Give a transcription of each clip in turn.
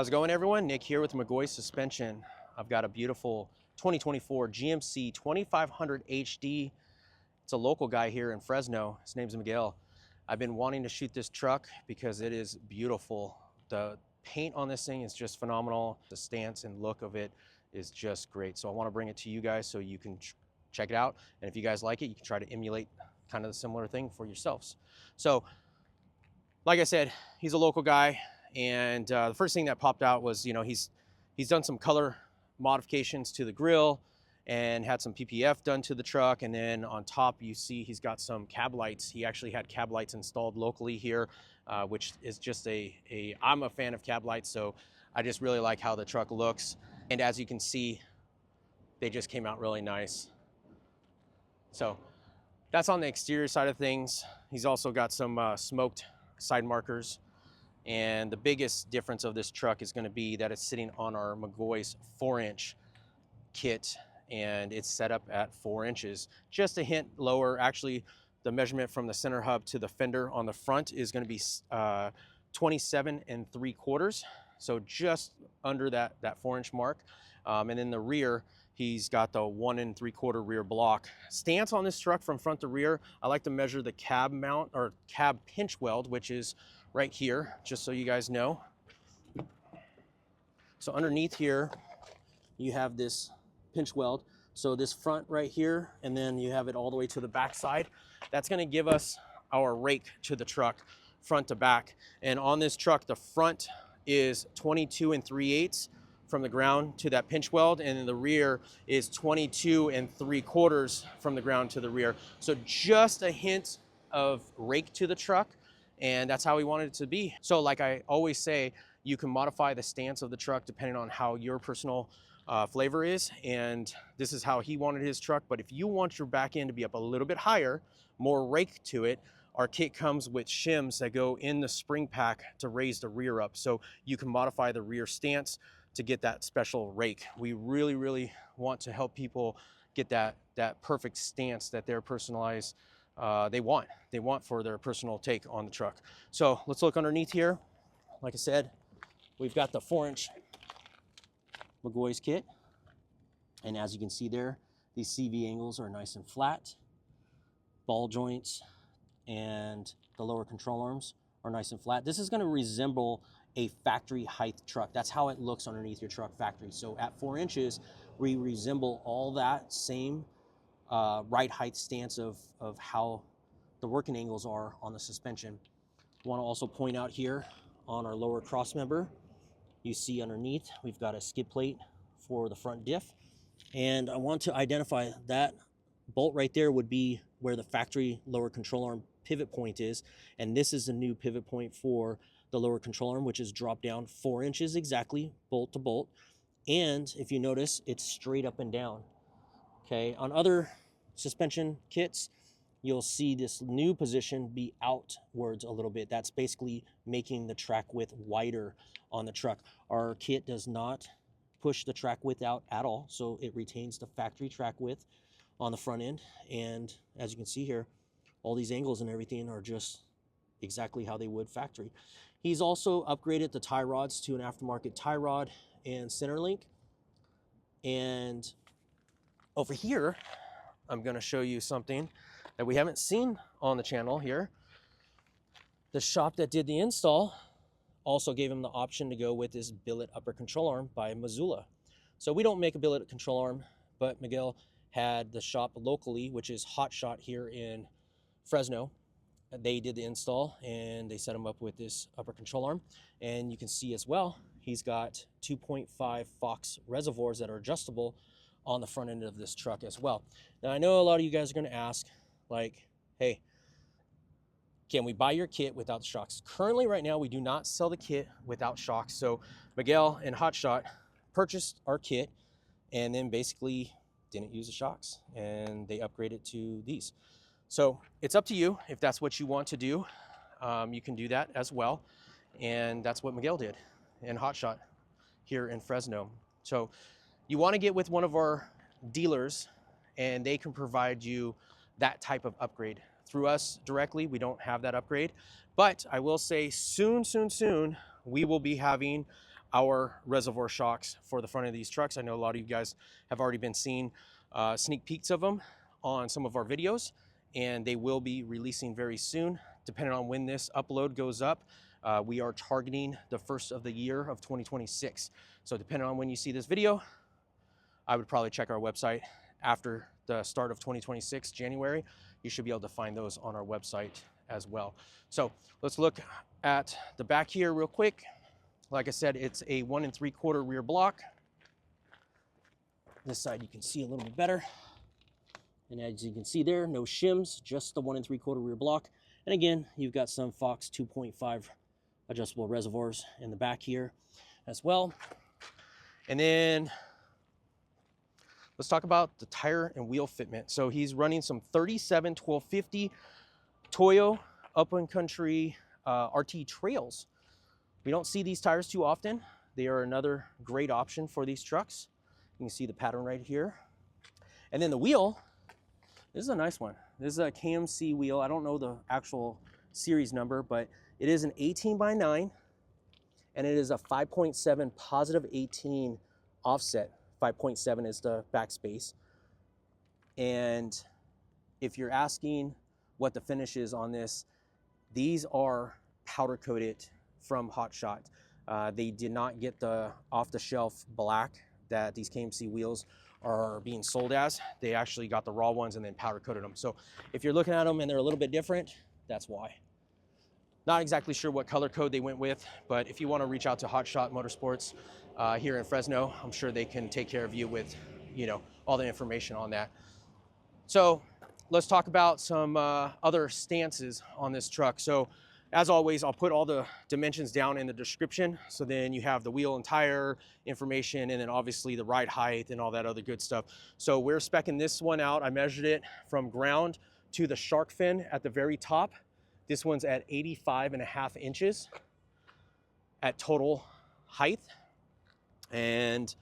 How's it going, everyone? Nick here with McGaughys Suspension. I've got a beautiful 2024 GMC 2500HD. It's a local guy here in Fresno. His name's Miguel. I've been wanting to shoot this truck because it is beautiful. The paint on this thing is just phenomenal. The stance and look of it is just great. So I want to bring it to you guys so you can check it out. And if you guys like it, you can try to emulate kind of the similar thing for yourselves. So, like I said, he's a local guy. And the first thing that popped out was, he's done some color modifications to the grill and had some PPF done to the truck. And then on top, you see he's got some cab lights. He actually had cab lights installed locally here, which is just I'm a fan of cab lights, so I just really like how the truck looks. And as you can see, they just came out really nice. So that's on the exterior side of things. He's also got some smoked side markers. And the biggest difference of this truck is going to be that it's sitting on our McGaughys 4-inch kit, and it's set up at 4 inches, just a hint lower. Actually, the measurement from the center hub to the fender on the front is going to be 27 3/4, so just under that 4-inch mark. And in the rear, he's got the 1 3/4 rear block. Stance on this truck from front to rear, I like to measure the cab mount or cab pinch weld, which is right here, just so you guys know. So underneath here, you have this pinch weld. So this front right here, and then you have it all the way to the back side. That's gonna give us our rake to the truck, front to back. And on this truck, the front is 22 3/8 from the ground to that pinch weld, and then the rear is 22 3/4 from the ground to the rear. So just a hint of rake to the truck, and that's how we wanted it to be. So like I always say, you can modify the stance of the truck depending on how your personal flavor is, and this is how he wanted his truck. But if you want your back end to be up a little bit higher, more rake to it, our kit comes with shims that go in the spring pack to raise the rear up, so you can modify the rear stance to get that special rake. We really want to help people get that perfect stance that their personalized they want for their personal take on the truck. So let's look underneath here. Like I said, we've got the 4-inch McGaughys kit, and as you can see there, these CV angles are nice and flat. Ball joints and the lower control arms are nice and flat. This is going to resemble a factory height truck. That's how it looks underneath your truck factory. So at 4 inches, we resemble all that same right height stance of how the working angles are on the suspension. I want to also point out here on our lower cross member, you see underneath we've got a skid plate for the front diff, and I want to identify that bolt right there would be where the factory lower control arm pivot point is, and this is the new pivot point for the lower control arm, which is dropped down 4 inches exactly, bolt to bolt. And if you notice, it's straight up and down. Okay, on other suspension kits, you'll see this new position be outwards a little bit. That's basically making the track width wider on the truck. Our kit does not push the track width out at all, so it retains the factory track width on the front end. And as you can see here, all these angles and everything are just exactly how they would factory. He's also upgraded the tie rods to an aftermarket tie rod and center link. And over here, I'm going to show you something that we haven't seen on the channel here. The shop that did the install also gave him the option to go with this billet upper control arm by Mazzula. So we don't make a billet control arm, but Miguel had the shop locally, which is Hot Shot here in Fresno. They did the install and they set him up with this upper control arm. And you can see as well, he's got 2.5 Fox reservoirs that are adjustable on the front end of this truck as well. Now I know a lot of you guys are going to ask, like, hey, can we buy your kit without the shocks? Currently right now we do not sell the kit without shocks. So Miguel and Hot Shot purchased our kit and then basically didn't use the shocks, and they upgraded to these. So it's up to you if that's what you want to do. You can do that as well, and that's what Miguel did and Hot Shot here in Fresno. So you want to get with one of our dealers, and they can provide you that type of upgrade. Through us directly, we don't have that upgrade, but I will say soon, we will be having our reservoir shocks for the front of these trucks. I know a lot of you guys have already been seeing sneak peeks of them on some of our videos, and they will be releasing very soon. Depending on when this upload goes up, we are targeting the first of the year of 2026. So depending on when you see this video, I would probably check our website after the start of 2026, January. You should be able to find those on our website as well. So let's look at the back here real quick. Like I said, it's a 1 3/4 rear block. This side you can see a little bit better. And as you can see there, no shims, just the 1 3/4 rear block. And again, you've got some Fox 2.5 adjustable reservoirs in the back here as well. And then let's talk about the tire and wheel fitment. So he's running some 37 1250 Toyo Up and Country RT Trails. We don't see these tires too often. They are another great option for these trucks. You can see the pattern right here. And then the wheel, this is a nice one. This is a KMC wheel. I don't know the actual series number, but it is an 18x9, and it is a 5.7 positive 18 offset. 5.7 is the backspace. And if you're asking what the finish is on this, these are powder coated from Hot Shot. They did not get the off-the-shelf black that these KMC wheels are being sold as. They actually got the raw ones and then powder coated them. So if you're looking at them and they're a little bit different, that's why. Not exactly sure what color code they went with, but if you want to reach out to Hot Shot Motorsports here in Fresno, I'm sure they can take care of you with, you know, all the information on that. So let's talk about some other stances on this truck. So as always, I'll put all the dimensions down in the description. So then you have the wheel and tire information, and then obviously the ride height and all that other good stuff. So we're speccing this one out. I measured it from ground to the shark fin at the very top. This one's at 85.5 inches at total height. And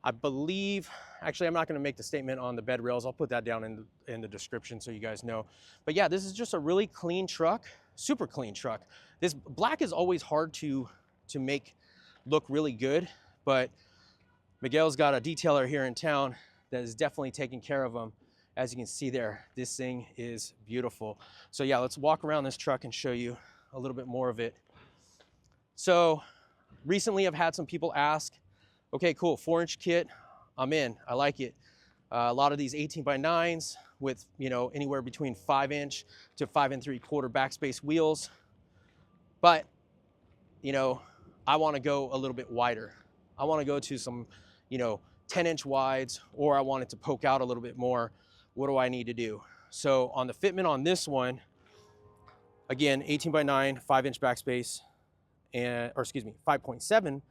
I believe, actually, I'm not going to make the statement on the bed rails. I'll put that down in the description so you guys know. But yeah, this is just a really clean truck, super clean truck. This black is always hard to make look really good, but Miguel's got a detailer here in town that is definitely taking care of them. As you can see there, this thing is beautiful. So yeah, let's walk around this truck and show you a little bit more of it. So recently I've had some people ask, okay, cool, 4-inch kit, I'm in, I like it. A lot of these 18x9s with, you know, anywhere between 5-inch to 5 3/4 backspace wheels. But, you know, I want to go a little bit wider. I want to go to some, you know, 10-inch wides, or I want it to poke out a little bit more. What do I need to do? So on the fitment on this one, again, 18x9, 5-inch backspace, and, or excuse me, 5.7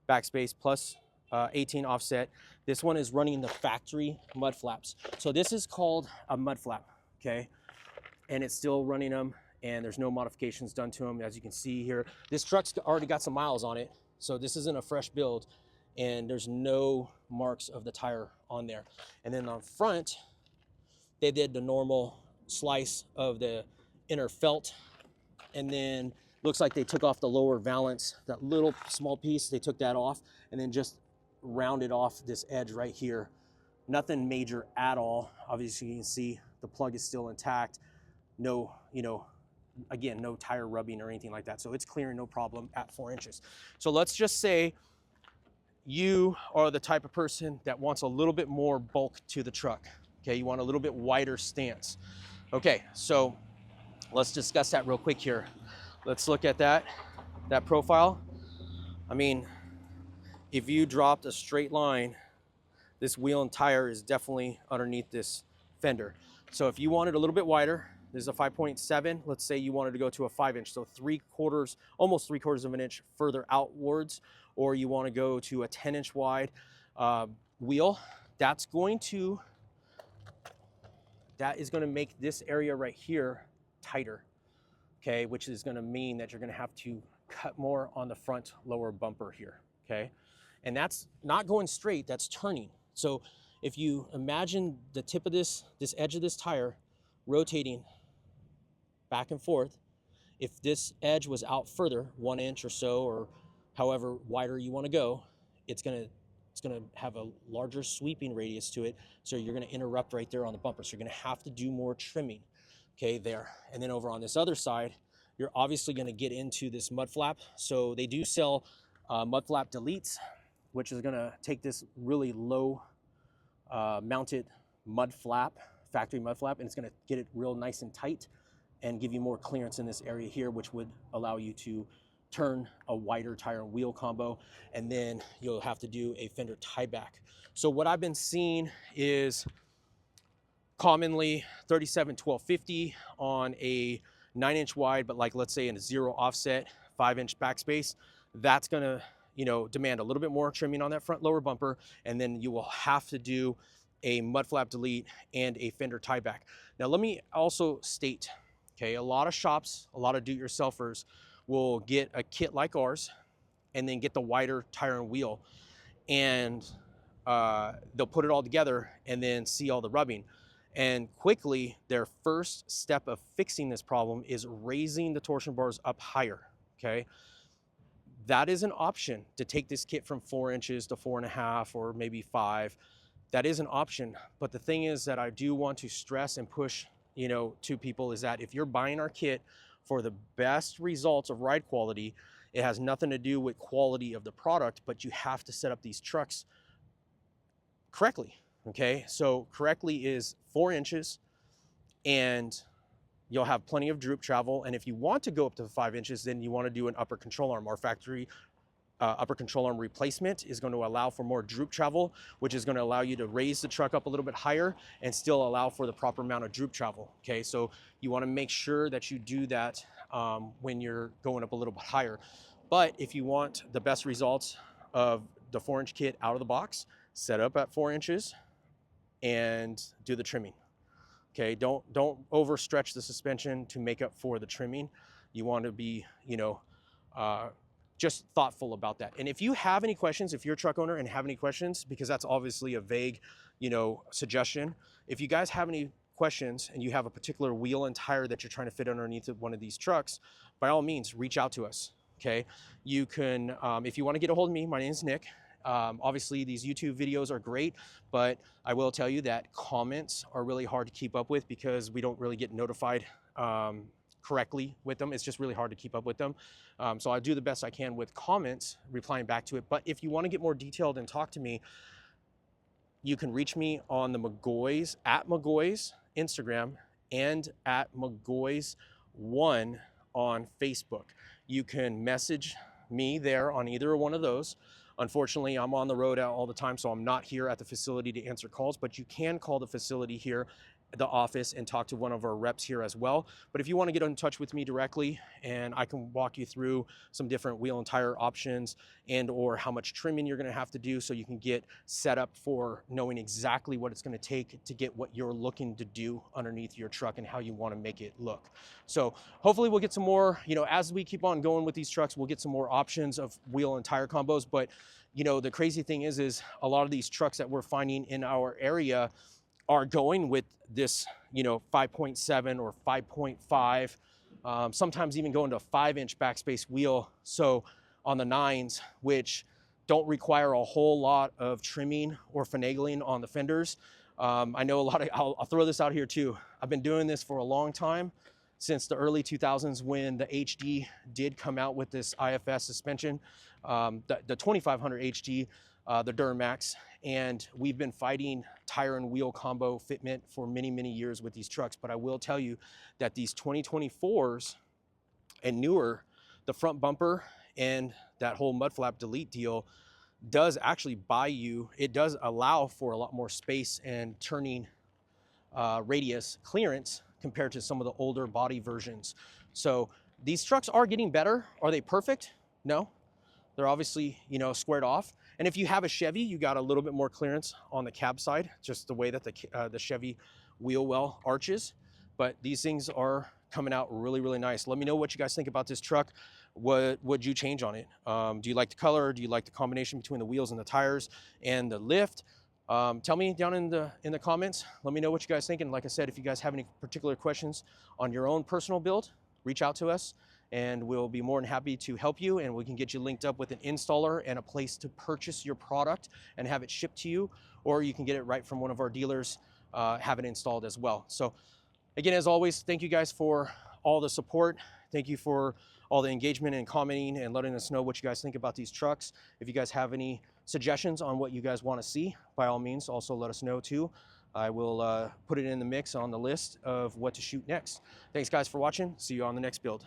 backspace plus 18 offset. This one is running the factory mud flaps. So this is called a mud flap, okay? And it's still running them, and there's no modifications done to them. As you can see here, this truck's already got some miles on it. So this isn't a fresh build, and there's no marks of the tire on there. And then on front, they did the normal slice of the inner felt, and then looks like they took off the lower valance, that little small piece, they took that off, and then just rounded off this edge right here. Nothing major at all. Obviously you can see the plug is still intact. No, you know, again, no tire rubbing or anything like that. So it's clearing no problem at 4 inches. So let's just say you are the type of person that wants a little bit more bulk to the truck. Okay, you want a little bit wider stance. Okay, so let's discuss that real quick here. Let's look at that profile. I mean, if you dropped a straight line, this wheel and tire is definitely underneath this fender. So if you wanted a little bit wider, this is a 5.7. Let's say you wanted to go to a 5-inch, so 3/4, almost 3/4 of an inch further outwards, or you want to go to a 10-inch wide wheel. That is going to make this area right here tighter, okay, which is going to mean that you're going to have to cut more on the front lower bumper here, okay? And that's not going straight, that's turning. So if you imagine the tip of this edge of this tire rotating back and forth, if this edge was out further, 1 inch or so, or However wider you want to go, it's gonna have a larger sweeping radius to it, so you're gonna interrupt right there on the bumper. So you're gonna have to do more trimming, okay, there. And then over on this other side, you're obviously gonna get into this mud flap. So they do sell mud flap deletes, which is gonna take this really low mounted mud flap, factory mud flap, and it's gonna get it real nice and tight and give you more clearance in this area here, which would allow you to turn a wider tire and wheel combo. And then you'll have to do a fender tieback. So what I've been seeing is commonly 37-1250 on a 9-inch wide, but like let's say in a 0 offset 5-inch backspace, that's gonna, you know, demand a little bit more trimming on that front lower bumper, and then you will have to do a mud flap delete and a fender tieback. Now let me also state, okay, a lot of shops, a lot of do-it-yourselfers will get a kit like ours and then get the wider tire and wheel, and they'll put it all together and then see all the rubbing. And quickly, their first step of fixing this problem is raising the torsion bars up higher, okay? That is an option to take this kit from 4 inches to 4.5 or maybe 5. That is an option. But the thing is that I do want to stress and push, you know, to people is that if you're buying our kit for the best results of ride quality, it has nothing to do with quality of the product, but you have to set up these trucks correctly, okay? So correctly is 4 inches, and you'll have plenty of droop travel. And if you want to go up to 5 inches, then you want to do an upper control arm. Our factory upper control arm replacement is going to allow for more droop travel, which is going to allow you to raise the truck up a little bit higher and still allow for the proper amount of droop travel, okay? So you want to make sure that you do that when you're going up a little bit higher. But if you want the best results of the 4-inch kit out of the box, set up at 4 inches and do the trimming. Okay, don't overstretch the suspension to make up for the trimming. You want to be, you know, just thoughtful about that. And if you have any questions, if you're a truck owner and have any questions, because that's obviously a vague, you know, suggestion. If you guys have any questions and you have a particular wheel and tire that you're trying to fit underneath one of these trucks, by all means, reach out to us, okay? You can, if you want to get a hold of me, my name is Nick. Obviously these YouTube videos are great, but I will tell you that comments are really hard to keep up with because we don't really get notified correctly with them. It's just really hard to keep up with them. So I do the best I can with comments, replying back to it. But if you want to get more detailed and talk to me, you can reach me on the McGaughys, at McGaughys Instagram, and at McGaughys1 on Facebook. You can message me there on either one of those. Unfortunately, I'm on the road all the time, so I'm not here at the facility to answer calls, but you can call the facility here, the office, and talk to one of our reps here as well. But if you want to get in touch with me directly, and I can walk you through some different wheel and tire options and or how much trimming you're going to have to do so you can get set up for knowing exactly what it's going to take to get what you're looking to do underneath your truck and how you want to make it look. So hopefully we'll get some more, you know, as we keep on going with these trucks, we'll get some more options of wheel and tire combos. But you know, the crazy thing is a lot of these trucks that we're finding in our area are going with this, you know, 5.7 or 5.5, sometimes even going to a 5-inch backspace wheel. So on the 9s, which don't require a whole lot of trimming or finagling on the fenders. I know a lot of, I'll throw this out here too. I've been doing this for a long time, since the early 2000s when the HD did come out with this IFS suspension, the 2500 HD, the Duramax, and we've been fighting tire and wheel combo fitment for many, many years with these trucks. But I will tell you that these 2024s and newer, the front bumper and that whole mud flap delete deal does actually buy you, it does allow for a lot more space and turning radius clearance compared to some of the older body versions. So these trucks are getting better. Are they perfect? No. They're obviously, you know, squared off. And if you have a Chevy, you got a little bit more clearance on the cab side, just the way that the Chevy wheel well arches. But these things are coming out really, really nice. Let me know what you guys think about this truck. What would you change on it? Do you like the color? Do you like the combination between the wheels and the tires and the lift? Tell me down in the comments. Let me know what you guys think. And like I said, if you guys have any particular questions on your own personal build, reach out to us and we'll be more than happy to help you, and we can get you linked up with an installer and a place to purchase your product and have it shipped to you, or you can get it right from one of our dealers, have it installed as well. So again, as always, thank you guys for all the support. Thank you for all the engagement and commenting and letting us know what you guys think about these trucks. If you guys have any suggestions on what you guys want to see, by all means, also let us know too. I will put it in the mix on the list of what to shoot next. Thanks guys for watching. See you on the next build.